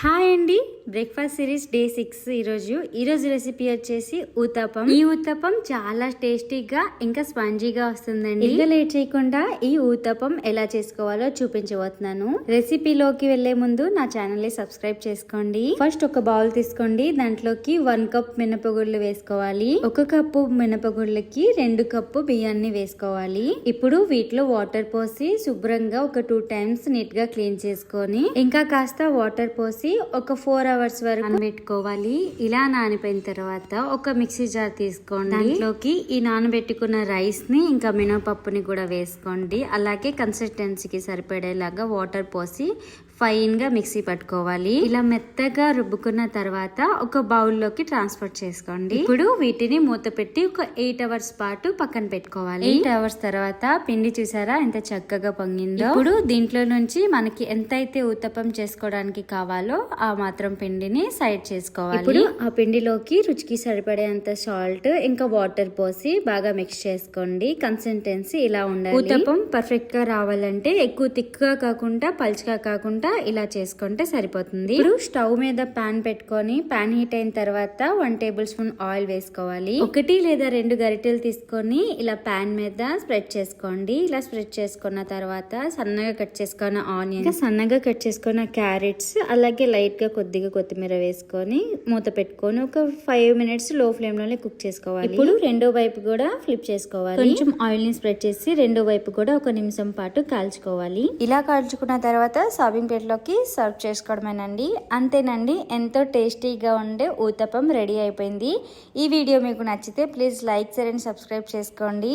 Hi అండి, breakfast series day 6 ఈరోజు recipe వచ్చేసి ఊతప్పం. ఈ ఊతప్పం చాలా టేస్టీగా ఇంకా స్పాంజీగా వస్తుందండి. ఇంకా లేట్ చేయకుండా ఈ ఊతప్పం ఎలా చేసుకోవాలో చూపించబోతున్నాను. రెసిపీలోకి వెళ్లే ముందు నా ఛానల్ ని సబ్స్క్రైబ్ చేసుకోండి. ఫస్ట్ ఒక బౌల్ తీసుకోండి, దాంట్లోకి 1 కప్ మినపగుళ్ళు వేసుకోవాలి. 1 కప్పు మినపగుళ్ళకి 2 కప్పు బియ్యాన్ని వేసుకోవాలి. ఇప్పుడు వీటిలో వాటర్ పోసి శుభ్రంగా ఒక 2 టైమ్స్ నీట్ గా క్లీన్ చేసుకొని ఇంకా కాస్త వాటర్ పోసి ఒక 4 hours వరకు నానబెట్టుకోవాలి. ఇలా నానిపోయిన తర్వాత ఒక మిక్సీ జార్ తీసుకోండి. దాంట్లోకి ఈ నానబెట్టుకున్న రైస్ ని ఇంకా మినపప్పుని కూడా వేసుకోండి. అలాగే కన్సిస్టెన్సీకి సరిపడేలాగా వాటర్ పోసి ఫైన్ గా మిక్సీ పట్టుకోవాలి. ఇలా మెత్తగా రుబ్బుకున్న తర్వాత ఒక బౌల్ లోకి ట్రాన్స్ఫర్ చేసుకోండి. ఇప్పుడు వీటిని మూత పెట్టి ఒక 8 hours పాటు పక్కన పెట్టుకోవాలి. 8 hours తర్వాత పిండి చూసారా ఎంత చక్కగా పొంగిందో. ఇప్పుడు దీంట్లో నుంచి మనకి ఎంతైతే ఊతప్పం చేసుకోవడానికి కావాలో ఆ మాత్రం పిండిని సైడ్ చేసుకోవాలి. ఇప్పుడు ఆ పిండిలోకి రుచికి సరిపడేంత సాల్ట్ ఇంకా వాటర్ పోసి బాగా మిక్స్ చేసుకోండి. కన్సిస్టెన్సీ ఇలా ఉండాలి. ఊతప్పం పర్ఫెక్ట్ గా రావాలంటే ఎక్కువ థిక్గా కాకుండా పల్చగా కాకుండా ఇలా చేసుకుంటే సరిపోతుంది. ఇప్పుడు స్టవ్ మీద పాన్ పెట్టుకొని పాన్ హీట్ అయిన తర్వాత 1 టేబుల్ స్పూన్ ఆయిల్ వేసుకోవాలి. 1 లేదా 2 గరిటెలు తీసుకొని ఇలా పాన్ మీద స్ప్రెడ్ చేసుకోండి. ఇలా స్ప్రెడ్ చేసుకున్న తర్వాత సన్నగా కట్ చేసుకున్న ఆనియన్, సన్నగా కట్ చేసుకున్న క్యారెట్స్, అలాగే లైట్ గా కొద్దిగా కొత్తిమీర వేసుకొని మూత పెట్టుకొని ఒక 5 minutes లో ఫ్లేమ్ లోనే కుక్ చేసుకోవాలి. ఇప్పుడు రెండో వైపు కూడా ఫ్లిప్ చేసుకోవాలి. కొంచెం ఆయిల్ ని స్ప్రెడ్ చేసి రెండో వైపు కూడా 1 నిమిషం పాటు కాల్చుకోవాలి. ఇలా కాల్చుకున్న తర్వాత సర్వింగ్ ప్లేట్ లోకి సర్వ్ చేసుకోవడమేనండి. అంతేనండి, ఎంతో టేస్టీగా ఉండే ఊతప్పం రెడీ అయిపోయింది. ఈ వీడియో మీకు నచ్చితే please like, share and subscribe చేసుకోండి.